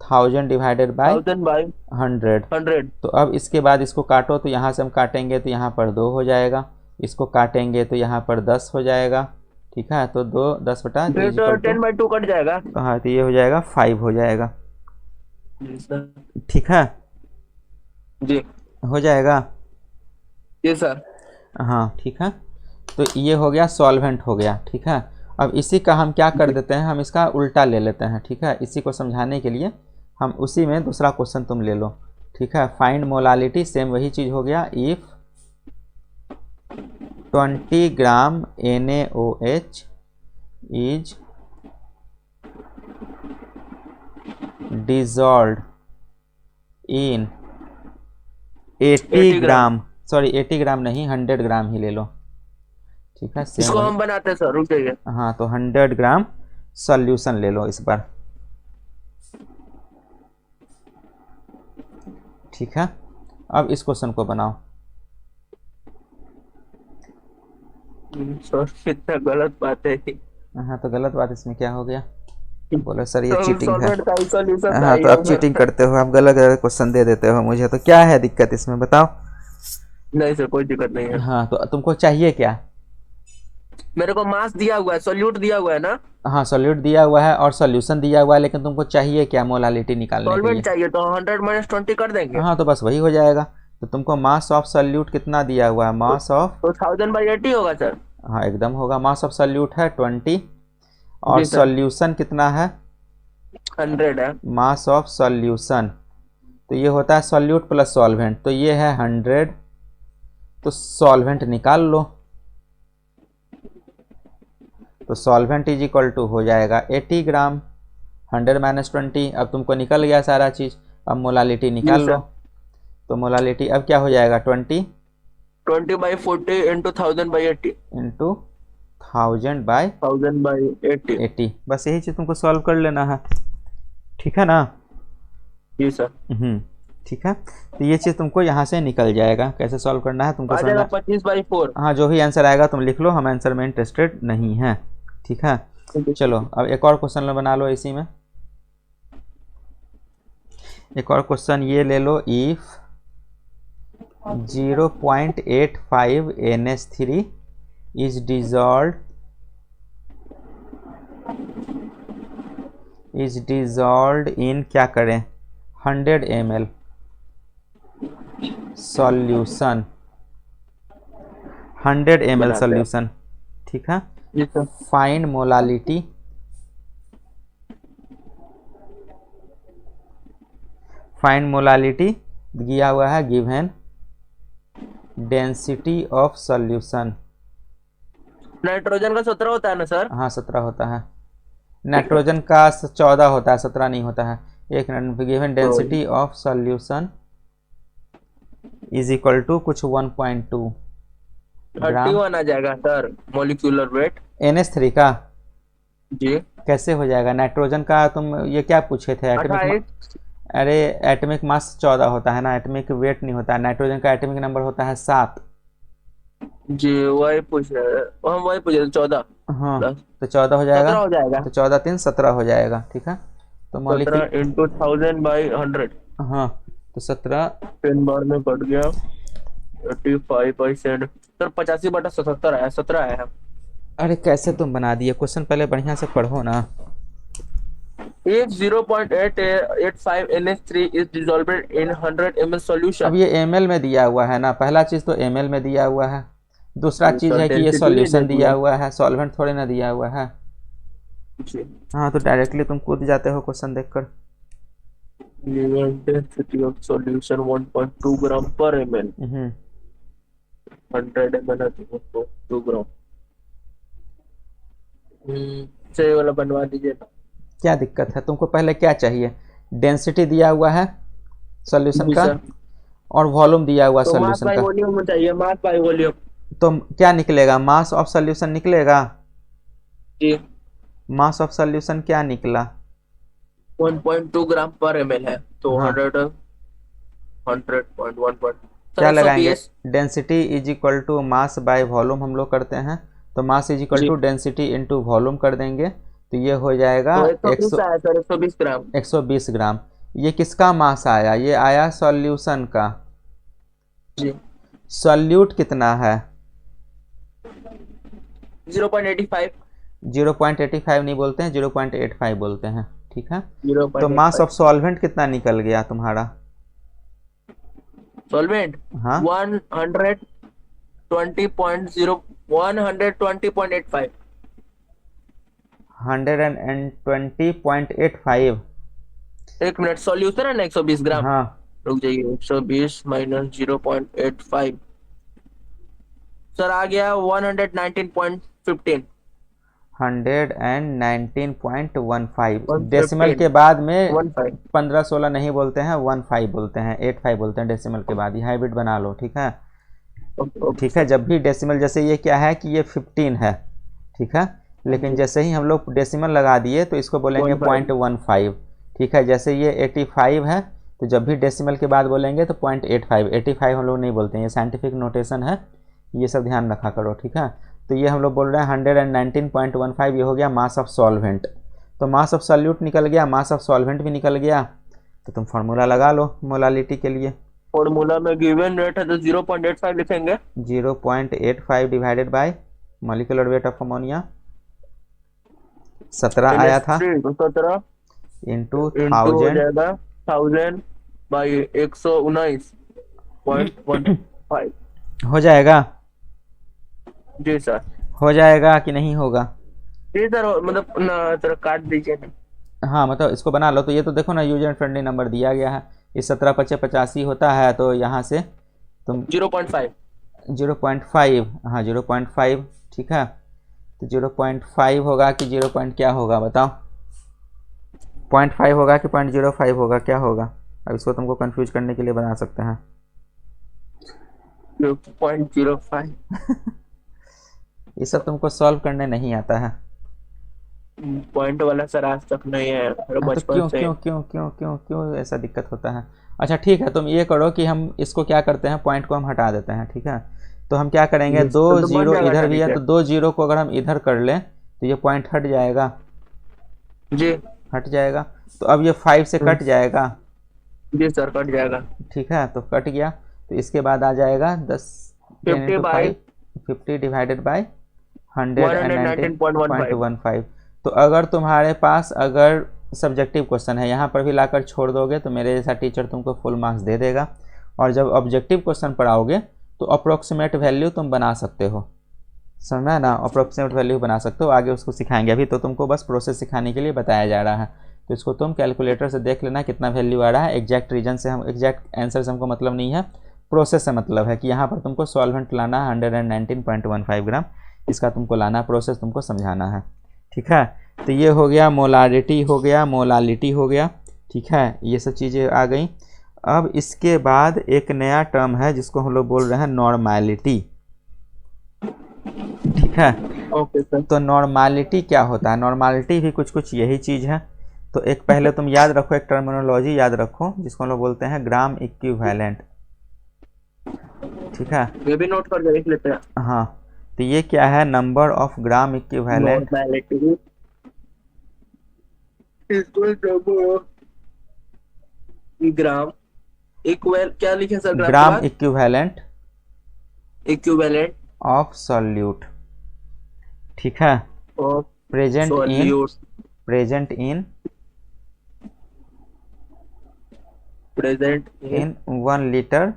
1000 divided by 1000 by 100। 100। तो अब इसके बाद इसको काटो, तो यहाँ से हम काटेंगे तो यहाँ पर 2 हो जाएगा, इसको काटेंगे तो यहाँ पर 10 हो जाएगा, ठीक है। तो 2 10 बटा 2 फिर तो इक्वल टू, 10/2 कट जाएगा। हाँ तो ये हो जाएगा 5 हो जाएगा, जी सर। ठीक है, जी हो जाएगा। जी सर। हाँ ठीक है, तो ये हो गया सॉल्वेंट हो गया, ठीक है। अब इसी का हम क्या कर देते हैं, हम इसका उल्टा ले लेते हैं, ठीक है। इसी को समझाने के लिए हम उसी में दूसरा क्वेश्चन तुम ले लो, ठीक है। फाइंड मोलालिटी, सेम वही चीज़ हो गया। If 20 gram NaOH is dissolved in 80 gram, sorry 80 ग्राम नहीं 100 ग्राम ही ले लो, ठीक है। सेम इसको वही, हम बनाते हैं सर, रुक जाइए। हाँ तो 100 ग्राम सॉल्यूशन ले लो इस बार, ठीक है। अब इस क्वेश्चन को बनाओ। सर कितना गलत बात है। हाँ तो गलत बात इसमें क्या हो गया, बोलो सर ये तो चीटिंग है। सॉल्वेंट का ही सॉल्यूशन हाँ तो आप चीटिंग करते हो, आप गलत गलत क्वेश्चन दे देते हो मुझे, तो क्या है दिक्कत इसमें बताओ। नहीं सर कोई दिक्कत नहीं है। हाँ तो तुमको चाहिए क्या, मेरे को मास दिया हुआ है, सॉल्यूट दिया हुआ है ना? हाँ सॉल्यूट दिया हुआ है और सॉल्यूशन दिया हुआ है, लेकिन तुमको चाहिए क्या मोलालिटी निकालने के लिए। सॉल्वेंट चाहिए तो 100 - 20 कर देंगे। हाँ तो बस वही हो जाएगा। तो तुमको मास ऑफ सॉल्यूट कितना दिया हुआ है, मास ऑफ, तो 1000/80 होगा सर। हाँ एकदम होगा। मास ऑफ सॉल्यूट है 20 और जी सर। सॉल्यूशन कितना है, 100 है। मास ऑफ सॉल्यूशन, तो ये होता है सॉल्यूट प्लस सॉल्वेंट, तो ये है 100। तो सॉल्वेंट निकाल लो, तो सॉल्वेंट इज इक्वल टू हो जाएगा 80 ग्राम 100 - 20। अब तुमको निकल गया सारा चीज़, अब मोलालिटी निकाल लो। तो मोलालिटी अब क्या हो जाएगा 20 20/40 इंटू 1000/80 इंटू 1000/80। 1000/80। बस यही चीज़ तुमको सॉल्व कर लेना है, ठीक है ना। जी सर। ठीक है, तो ये चीज़ तुमको यहाँ से निकल जाएगा। कैसे सॉल्व करना है तुमको आ जाएगा समझना। 25/4। हाँ जो भी आंसर आएगा तुम लिख लो, हम आंसर में इंटरेस्टेड नहीं हैं, ठीक है। चलो अब एक और क्वेश्चन बना लो इसी में। एक और क्वेश्चन ये ले लो। इफ 0.85 NH3 इज डिजॉल्व्ड इन, क्या करें, 100 ml सॉल्यूशन, 100 ml सॉल्यूशन, ठीक है। फाइंड मोलालिटी फाइंड मोलालिटी दिया हुआ है, given density of solution. Nitrogen का 17 होता है ना सर? हाँ 17 होता है, नाइट्रोजन का 14 होता है, 17 नहीं होता है। एक minute, given density of solution is equal to कुछ 1.2 ग्राम 31 आ जाएगा सर मोलिकुलर वेट। NH3 का जी कैसे हो जाएगा? नाइट्रोजन का तुम ये क्या पूछे थे? एटमिक 28। अरे एटमिक मास 14 होता है ना, एटमिक वेट नहीं होता है। नाइट्रोजन का एटमिक नंबर होता है 7। जी वही पूछ रहे, हम वही पूछ रहे 14 हाँ प्लस तो 14 हो जाएगा, 17 हो जाएगा। तो 14 3 17 हो जाएगा, ठीक है। तो 17 मॉलिक्यूल इंटू 1000/100, हाँ तो 17 10 बार में कट गया 85%। सर 85/77 आया, 17 आया है। अरे कैसे तुम बना दिए? क्वेश्चन पहले बढ़िया से पढ़ो ना। If 0.885 NH3 is dissolved in 100 ml अब solution। ये ml में दिया हुआ है ना, पहला चीज़ तो ml में दिया हुआ है, दूसरा जी चीज़ सर है कि ये डेंसिटी नहीं दे सॉल्यूशन दिया दिया। हुआ है, सॉल्वेंट थोड़े ना दिया हुआ है। जी हाँ तो डायरेक्टली तुम कूद जाते हो क्वेश्चन देखकर। given density of solution 1.2 ग्राम पर ml, 100 ml है तो 2 ग्राम। सही वाला बनवा दीजिए ना। क्या दिक्कत है तुमको? पहले क्या चाहिए? डेंसिटी दिया हुआ है सॉल्यूशन जी का सर, और वॉल्यूम दिया हुआ तो मास सॉल्यूशन बाई का। वॉल्यूम में चाहिए, मास बाई वॉल्यूम। तो क्या निकलेगा? मास ऑफ सॉल्यूशन निकलेगा। जी मास ऑफ सॉल्यूशन क्या निकला? 1.2 ग्राम पर ml है तो हाँ 100.1 सर क्या लगाएंगे? 120। Density is equal to mass by volume हम लोग करते हैं, तो mass is equal to to density into volume कर देंगे, तो ये हो जाएगा तो 100 120 आया सर, 120 ग्राम। 120 ग्राम। ये किसका मास आया? ये आया सॉल्यूशन का। जी सॉल्यूट कितना है? 0.85। 0.85 नहीं बोलते हैं, 0.85 बोलते हैं, ठीक है। तो मास 0.85 ऑफ सॉल्वेंट कितना निकल गया तुम्हारा? सॉल्वेंट हाँ 120.0 120.85। 120.85। एक मिनट, सॉल्यूशन है ना 120 ग्राम। हाँ रुक जाइए, 120 माइनस 0.85 सर आ गया 119.15। 119.15। डेसिमल के बाद में 15 16 नहीं बोलते हैं, 15 बोलते हैं, 85 बोलते हैं डेसिमल के बाद। ये हाइब्रिड बना लो, ठीक है। ठीक है, जब भी डेसिमल, जैसे ये क्या है कि ये 15 है, ठीक है, लेकिन जैसे ही हम लोग डेसिमल लगा दिए तो इसको बोलेंगे 0.15, ठीक है। जैसे ये 85 है तो जब भी डेसिमल के बाद बोलेंगे तो 0.85। 85 हम लोग नहीं बोलते हैं, ये साइंटिफिक नोटेशन है, ये सब ध्यान रखा करो, ठीक है। तो ये हम लोग बोल रहे हैं 119.15, ये हो गया मास ऑफ सॉल्वेंट। तो मास ऑफ सॉल्यूट निकल गया, मास ऑफ सॉल्वेंट भी निकल गया, तो तुम फार्मूला लगा लो मोलालिटी के लिए। फॉर्मूला में गिवन रेट है तो 0.85 लिखेंगे। 0.85 divided by molecular weight of ammonia 17 आया था, 17 इंटू हो 1000 जाएगा 1000/119.15। हो जाएगा। जी सर। हो जाएगा कि नहीं होगा? जी सर, मतलब ना सर काट दीजिए ना। हाँ मतलब इसको बना लो। तो ये तो देखो ना, यूजर फ्रेंडली नंबर दिया गया है, इस 17 × 5 = 85 होता है, तो यहाँ से तुम 0.5। 0.5, हाँ 0.5, ठीक है। तो 0.5 होगा कि 0 पॉइंट क्या होगा बताओ? 0.5 होगा कि 0.05 होगा, क्या होगा? अब इसको तुमको कंफ्यूज करने के लिए बना सकते हैं। 0.05। ये सब तुमको सॉल्व करने नहीं आता है। पॉइंट वाला सर आज तक नहीं है तो बचपन क्यों से। क्यों क्यों क्यों क्यों क्यों ऐसा दिक्कत होता है? अच्छा ठीक है, तुम ये करो कि हम इसको क्या करते हैं, पॉइंट को हम हटा देते हैं, ठीक है। तो हम क्या करेंगे, दो तो बन जीरो जाएगा इधर सर भी है, नीचे। तो 2 जीरो को अगर हम इधर कर लें तो ये पॉइंट हट जाएगा, जी हट जाएगा। तो अब ये 5 से कट जाएगा, जी सर कट जाएगा। ठीक है, तो कट गया। तो इसके बाद आ जाएगा 10 50 बाई 50 डिवाइडेड बाय 119.15। 119.15। तो अगर तुम्हारे पास अगर सब्जेक्टिव क्वेश्चन है, यहाँ पर भी लाकर छोड़ दोगे तो मेरे जैसा टीचर तुमको फुल मार्क्स दे देगा। और जब ऑब्जेक्टिव क्वेश्चन पर आओगे तो अप्रोक्सीमेट वैल्यू तुम बना सकते हो, समझा ना? अप्रोक्सीमेट वैल्यू बना सकते हो, आगे उसको सिखाएंगे, अभी तो तुमको बस प्रोसेस सिखाने के लिए बताया जा रहा है। तो इसको तुम कैलकुलेटर से देख लेना कितना वैल्यू आ रहा है। एग्जैक्ट रीजन से हम एग्जैक्ट आंसर से हमको मतलब नहीं है, प्रोसेस से मतलब है कि यहाँ पर तुमको सॉल्वेंट लाना है 119.15 ग्राम, इसका तुमको लाना, प्रोसेस तुमको समझाना है। ठीक है, तो ये हो गया मोलारिटी, हो गया मोलालिटी, हो गया। ठीक है, ये सब चीज़ें आ गई। अब इसके बाद एक नया टर्म है जिसको हम लोग बोल रहे हैं नॉर्मैलिटी। ठीक है, ओके सर। तो नॉर्मैलिटी क्या होता है? नॉर्मैलिटी भी कुछ कुछ यही चीज़ है। तो एक पहले तुम याद रखो, एक टर्मिनोलॉजी याद रखो जिसको हम लोग बोलते हैं ग्राम इक्विवेलेंट। ठीक है, ये भी नोट कर देख लेते हैं। हाँ, तो ये क्या है? Number of gram equivalent normality gram equal, क्या लिखे सर ग्राम के ग्राम बाद? Equivalent equivalent of solute. ठीक है, of present in solute, present in present in 1 litre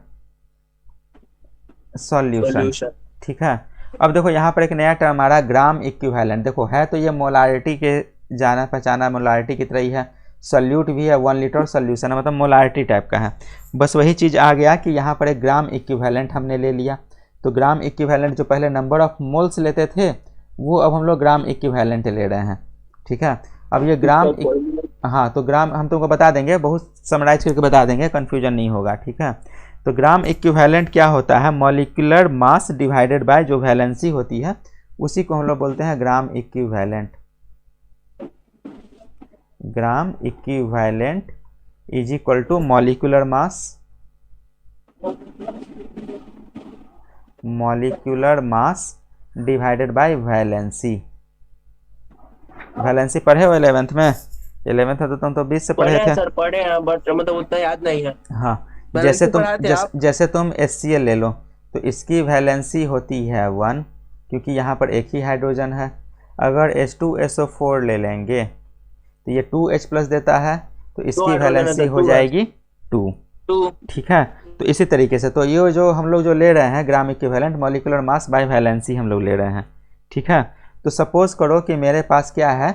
solution. Solution. ठीक है, अब देखो यहाँ पर एक नया टर्म आ रहा है ग्राम इक्विवेलेंट। देखो है तो ये मोलारिटी के जाना पहचाना मोलारिटी की तरह ही है, सॉल्यूट भी है, 1 लीटर सॉल्यूशन है, मतलब मोलारिटी टाइप का है। बस वही चीज़ आ गया कि यहाँ पर एक ग्राम इक्विवेलेंट हमने ले लिया। तो ग्राम इक्विवेलेंट जो पहले नंबर ऑफ मोल्स लेते थे वो अब हम लोग ग्राम इक्विवेलेंट ले रहे हैं। ठीक है, अब ये ग्राम हाँ, तो ग्राम हम तुमको बता देंगे, बहुत समराइज करके बता देंगे, कन्फ्यूजन नहीं होगा। ठीक है, तो ग्राम इक्विवेलेंट क्या होता है? मॉलिक्यूलर मास डिवाइडेड बाय जो वैलेंसी होती है उसी को हम लोग बोलते हैं gram equivalent. Gram equivalent is equal to molecular mass, molecular mass divided by valency. Valency पढ़े हो 11th में? 11th में तो तुम तो 20 से पढ़े थे। सर पढ़े हैं बट मतलब उतना याद नहीं है। हाँ, वैलेंसी पढ़ाते हैं आप? जैसे तुम HCl ले लो तो इसकी वैलेंसी होती है 1, क्योंकि यहाँ पर एक ही हाइड्रोजन है। अगर H2SO4 ले लेंगे तो ये 2H प्लस देता है, तो इसकी वैलेंसी हो जाएगी 2। ठीक है, तो इसी तरीके से तो ये जो हम लोग जो ले रहे हैं gram equivalent molecular mass by valency हम लोग ले रहे हैं। ठीक है, तो सपोज करो कि मेरे पास क्या है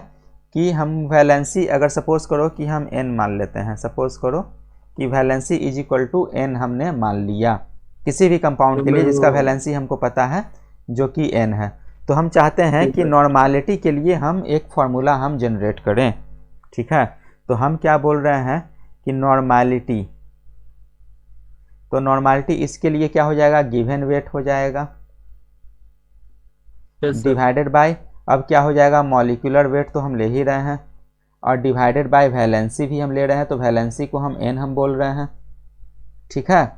कि हम वैलेंसी, अगर सपोज करो कि हम n मान लेते हैं, सपोज करो कि valency is equal to n हमने मान लिया किसी भी कंपाउंड के लिए जिसका वैलेंसी हमको पता है जो कि n है। तो हम चाहते हैं कि नॉर्मैलिटी के लिए हम एक फार्मूला हम जनरेट करें। ठीक है, तो हम क्या बोल रहे हैं कि नॉर्मैलिटी, तो नॉर्मैलिटी इसके लिए क्या हो जाएगा? गिवन वेट हो जाएगा डिवाइडेड बाय, अब क्या हो जाएगा? मॉलिक्यूलर वेट तो हम ले ही रहे हैं, और डिवाइडेड बाय वैलेंसी भी हम ले रहे हैं, तो वैलेंसी को हम n हम बोल रहे हैं। ठीक है,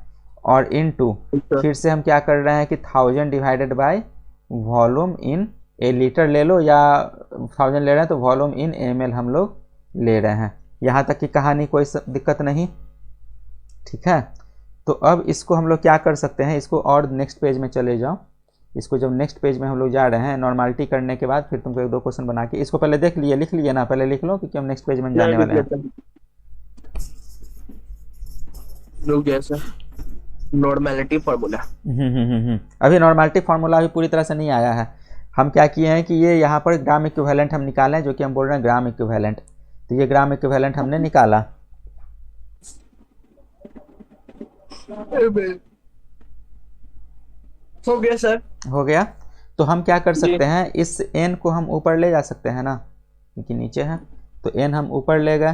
और इनटू फिर से हम क्या कर रहे हैं कि 1000 divided by volume in A litre ले लो या 1000 ले रहे हैं तो वॉल्यूम इन ml हम लोग ले रहे हैं। यहाँ तक की कहानी कोई दिक्कत नहीं। ठीक है, तो अब इसको हम लोग क्या कर सकते हैं, इसको और नेक्स्ट पेज में चले जाओ। इसको जब नेक्स्ट पेज में हम लोग जा रहे हैं नॉर्मैलिटी करने के बाद फिर तुमको 1-2 क्वेश्चन बना के, इसको पहले देख लिए, लिख लिए ना, पहले लिख लो क्योंकि हम नेक्स्ट पेज में जाने वाले हैं। नॉर्मैलिटी फार्मूला अभी नॉर्मैलिटी फार्मूला अभी पूरी तरह से नहीं आया है। हम क्या किए हैं कि ये यहाँ पर ग्राम इक्विवेलेंट हम निकाले, जो कि हम बोल रहे हैं ग्राम इक्विवेलेंट। तो ये ग्राम इक्विवेलेंट हमने निकाला। हो गया सर, हो गया। तो हम क्या कर सकते हैं, इस n को हम ऊपर ले जा सकते हैं ना, क्योंकि नीचे है, तो n हम ऊपर ले गए।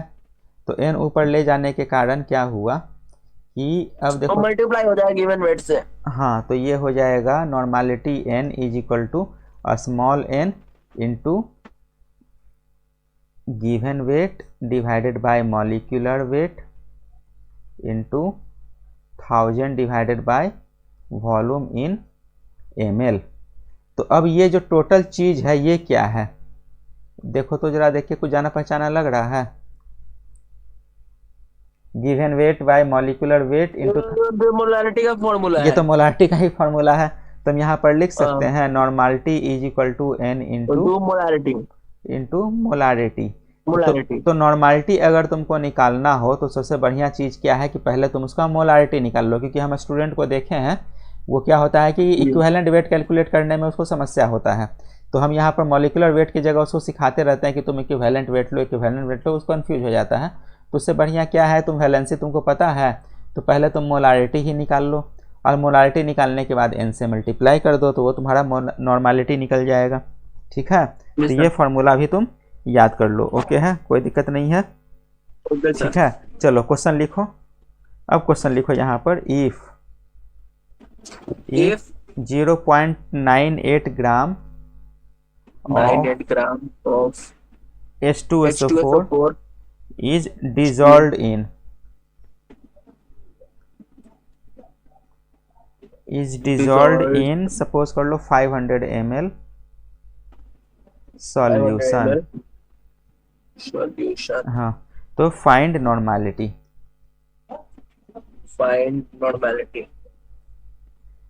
तो n ऊपर ले जाने के कारण क्या हुआ कि अब देखो मल्टीप्लाई हो जाएगा गिवन वेट से। हाँ, तो ये हो जाएगा normality n is equal to small n into given weight divided by molecular weight into 1000 divided by volume in ml। तो अब ये जो टोटल चीज है ये क्या है? देखो तो जरा, देखिए कुछ जाना पहचाना लग रहा है। Given weight by molecular weight into molarity का फॉर्मूला है, ये तो मोलारिटी का ही फॉर्मूला है। तो हम यहाँ पर लिख सकते हैं normality is equal to n into molarity. तो नॉर्मैलिटी अगर तुमको निकालना हो तो सबसे बढ़िया चीज़ क्या है कि पहले तुम उसका मोलारिटी निकाल लो, क्योंकि हम स्टूडेंट को देखे हैं वो क्या होता है कि इक्विवेलेंट वेट कैलकुलेट करने में उसको समस्या होता है। तो हम यहाँ पर मॉलिकुलर वेट की जगह उसको सिखाते रहते हैं कि तुम इक्विवेलेंट वेट लो, इक्विवेलेंट वेट लो, उसको कन्फ्यूज हो जाता है। तो उससे बढ़िया क्या है, तुम वैलेंसी तुमको पता है तो पहले तुम मोलारिटी ही निकाल लो, और मोलारिटी निकालने के बाद n से मल्टीप्लाई कर दो तो वो तुम्हारा नॉर्मालिटी निकल जाएगा। ठीक है, तो ये फॉर्मूला भी तुम याद कर लो। ओके है, कोई दिक्कत नहीं है। ठीक है, चलो क्वेश्चन लिखो। अब क्वेश्चन लिखो यहाँ पर, if 0.98 gram of H2SO4 is dissolved in suppose कर लो 500 ml सॉल्यूशन। हाँ, तो फाइंड नॉर्मालिटी।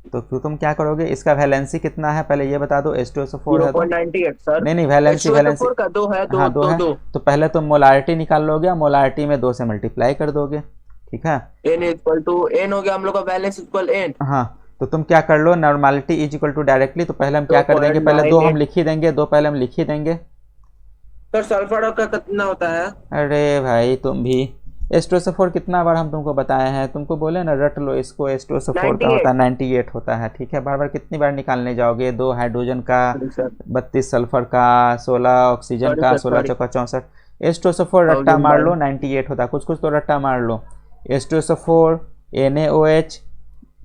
तो तुम क्या करोगे, इसका वैलेंसी कितना है पहले ये बता दो। H2SO4 है तो 0.98 सर। नहीं वैलेंसी का 2 है, हाँ 2 है। तो पहले तुम मोलारिटी निकाल लोगे, मोलारिटी में 2 से मल्टीप्लाई कर दोगे। ठीक है, n इक्वल टू n हो गया हम लोग का, वैलेंस इक्वल n। हाँ, तो तुम क्या कर लो, normality is equal to directly, तो पहले हम क्या कर देंगे, पहले 2 हम लिख ही देंगे, 2 पहले हम लिख ही देंगे। सर सल्फर का कितना होता है? अरे भाई तुम भी, H2SO4 कितना बार हम तुमको बताए हैं, तुमको बोले ना रट लो इसको। H2SO4 का होता है 98 होता है। ठीक है, बार बार कितनी बार निकालने जाओगे, 2 हाइड्रोजन का, 32 सल्फर का, 16 ऑक्सीजन का, 16 चौका 64। H2SO4 रट्टा मार लो 98 होता है, कुछ कुछ तो रट्टा मार लो। H2SO4 NaOH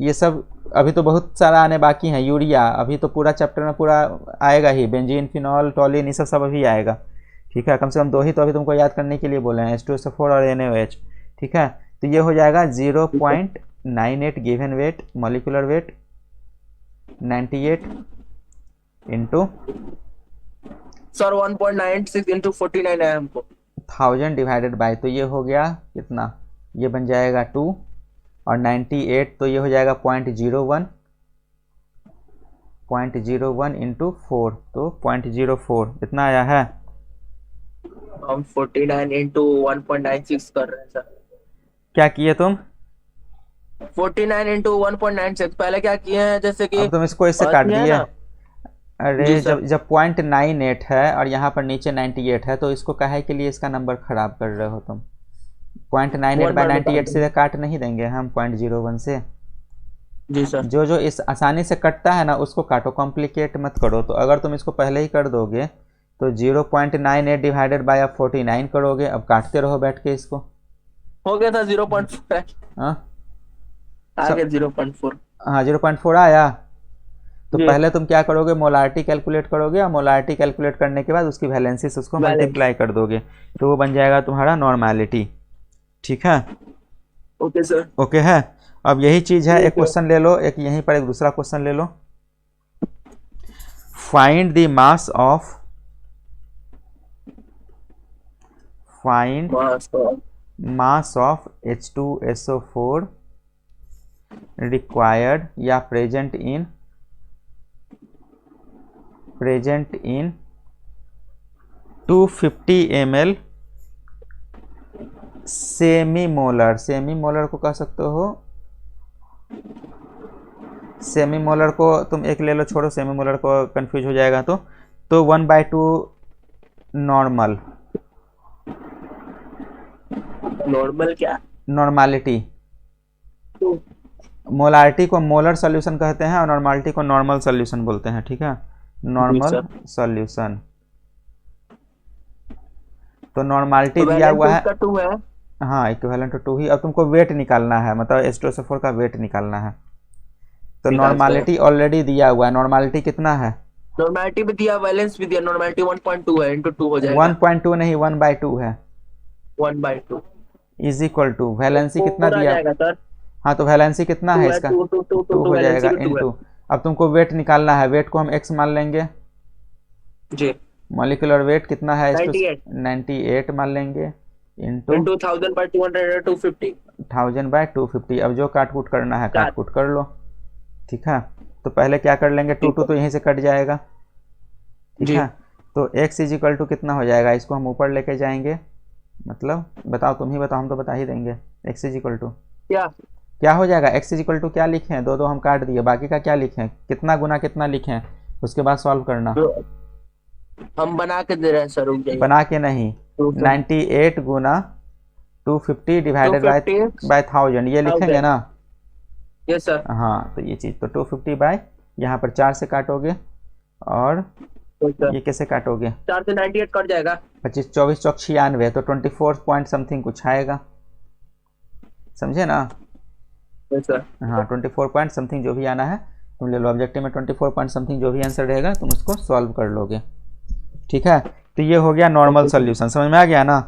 ये सब अभी तो बहुत सारा आने बाकी है। यूरिया अभी तो पूरा चैप्टर में पूरा आएगा ही, बेंजीन, फिनॉल, टॉलिन, ये सब अभी आएगा। ठीक है, कम से कम 2 ही तो अभी तुमको याद करने के लिए बोले हैं, H2SO4 और NaOH। ठीक है, तो ये हो जाएगा 0.98 given weight, molecular weight 98 into sir 1.96 into 49 है हमको, 1000 डिवाइडेड बाय, तो ये हो गया कितना, ये बन जाएगा 2, और 98 तो ये हो जाएगा 0.01 इंटू 4, तो 0.04 इतना आया है। हम 49 इंटू 1.96 कर रहे हैं सर। क्या किए तुम? 49 इंटू 1.96 पहले क्या किए हैं, जैसे कि अब तुम इसको इससे काट दिए। अरे जब 0.98 है और यहाँ पर नीचे 98 है तो इसको काहे के लिए इसका नंबर खराब कर रहे हो तुम? 0.98 बाय 98 से काट नहीं देंगे हम 0.01 से। जी सर। जो इस आसानी से कटता है ना उसको काटो, कॉम्प्लिकेट मत करो। तो अगर तुम इसको पहले ही कर दोगे तो 0.98 डिवाइडेड बाय 49 करोगे, अब काटते रहो बैठ के इसको। हो गया था 0.4। हाँ आ गया 0.4। हाँ 0.4 आया। तो पहले तुम क्या करोगे, मोलारिटी कैलकुलेट करोगे, और मोलारिटी कैलकुलेट करने के बाद उसकी वैलेंसी से उसको मल्टीप्लाई कर दोगे, तो वो बन जाएगा तुम्हारा नॉर्मालिटी। ठीक है, ओके सर। ओके है। अब यही चीज है, एक क्वेश्चन ले लो, एक यहीं पर एक दूसरा क्वेश्चन ले लो। Find the mass of H2SO4 required या present in 250 ml semi molar को कह सकते हो, सेमी मोलर को तुम एक ले लो, छोड़ो सेमी मोलर को कंफ्यूज हो जाएगा। तो 1/2 नॉर्मल क्या, नॉर्मालिटी। मोलारिटी को मोलर सॉल्यूशन कहते हैं और नॉर्मालिटी को नॉर्मल सॉल्यूशन बोलते हैं। ठीक है, नॉर्मल सॉल्यूशन। तो नॉर्मालिटी दिया हुआ है 2 है। हाँ, इक्विवेलेंट टू 2 ही। अब तुमको वेट निकालना है, मतलब H2SO4 का वेट निकालना है। तो नॉर्मालिटी ऑलरेडी दिया हुआ है, नॉर्मालिटी कितना है, नॉर्मालिटी भी दिया, वैलेंस भी दिया। नॉर्मालिटी 1.2 है, इंटू 2 हो जाएगा। 1.2 नहीं 1/2 है। 1/2 इज इक्वल टू वैलेंसी कितना दिया सर? हाँ, तो वैलेंसी कितना है इसका, 2 हो जाएगा इंटू। अब तुमको वेट निकालना है, वेट को हम x मान लेंगे जी। मॉलिक्यूलर वेट कितना है, 98 मान लेंगे इंटू 1000/200 250। 1000/250। अब जो काट कूट करना है काट कूट कर लो। ठीक है, तो पहले क्या कर लेंगे, 2 तो यहीं से कट जाएगा। ठीक है, तो x इज इक्वल टू कितना हो जाएगा, इसको हम ऊपर लेके जाएंगे, मतलब बताओ, तुम ही बताओ, हम तो बता ही देंगे। x इज इक्वल टू क्या हो जाएगा, x इज इक्वल टू क्या लिखे हैं, 2 हम काट दिए, बाकी का क्या लिखे हैं, कितना गुना कितना लिखे हैं, उसके बाद सॉल्व करना। हम बना के दे रहे हैं सर, रुक जाइए। बना के नहीं, 98 गुना 250 डिवाइडेड बाय 1000 ये लिखेंगे ना। Yes sir. हाँ तो ये चीज़ तो 250 बाय, यहाँ पर 4 से काटोगे और ये कैसे काटोगे, 4 से 98 कट जाएगा। 25 24 चौक 96 तो 24 पॉइंट समथिंग कुछ आएगा, समझे ना। Yes sir. हाँ 24 पॉइंट समथिंग जो भी आना है तुम ले लो, ऑब्जेक्टिव में 24 पॉइंट समथिंग जो भी आंसर रहेगा तुम उसको सॉल्व कर लोगे, ठीक है। तो ये हो गया नॉर्मल सोल्यूशन, समझ में आ गया ना,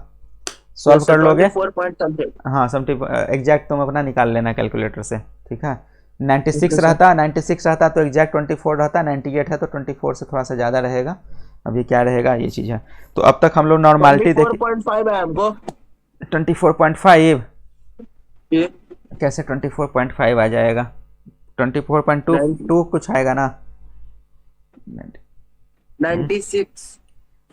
सॉल्व कर लोगे। 24 पॉइंट समथिंग, हाँ समथिंग एग्जैक्ट तुम अपना निकाल लेना कैलकुलेटर से, ठीक है। 96 रहता तो एग्जैक्ट 24 रहता, 98 है तो 24 से थोड़ा सा ज़्यादा रहेगा, अभी क्या रहेगा ये चीज़ है। तो अब तक हम लोग नॉर्मलिटी देखिए, 24.5 है हमको। 24.5 ये कैसे 24.5 आ जाएगा, 24.2 कुछ आएगा ना। 96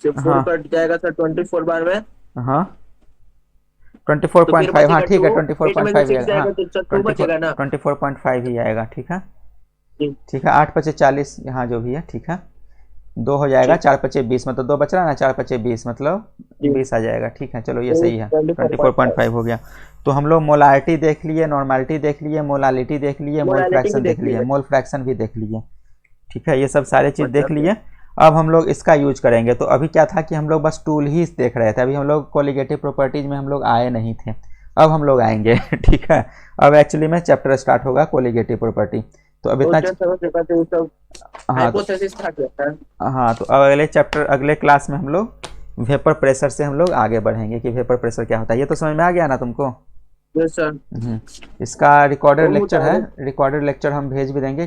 से 4 कट जाएगा सर 24 बार में। हाँ 24.5, हाँ ठीक है 24.5 6 हाँ तो 2 बचेगा ना। 24.5 ही आएगा, ठीक है। जी। ठीक है 8 पचे 40 यहाँ जो भी है, ठीक है 2 हो जाएगा, 4 पचे 20 मतलब 2 बच रहा है ना, 4 पचे 20 मतलब 20 आ जाएगा, ठीक है। चलो ये सही है, 24.5 हो गया। तो हम लोग मोलारिटी देख लिए, नॉर्मलिटी देख लिए, मोलालिटी देख लिए, मोल फ्रैक्शन देख लिए, मोल फ्रैक्शन भी देख लिए, ठीक है। ये सब सारे चीज़ देख लिए। अब हम लोग इसका यूज करेंगे। तो अभी क्या था कि हम लोग बस टूल ही देख रहे थे, अभी हम लोग कोलिगेटिव प्रॉपर्टीज में हम लोग आए नहीं थे, अब हम लोग आएंगे ठीक है। अब एक्चुअली में चैप्टर स्टार्ट होगा कोलिगेटिव प्रॉपर्टी। तो अब इतना हाँ तो अब अगले चैप्टर अगले क्लास में हम लोग वेपर प्रेशर से हम लोग आगे बढ़ेंगे कि वेपर प्रेशर क्या होता है। ये तो समझ में आ गया ना तुमको। Yes sir. इसका रिकॉर्डेड लेक्चर है, रिकॉर्डेड लेक्चर हम भेज भी देंगे।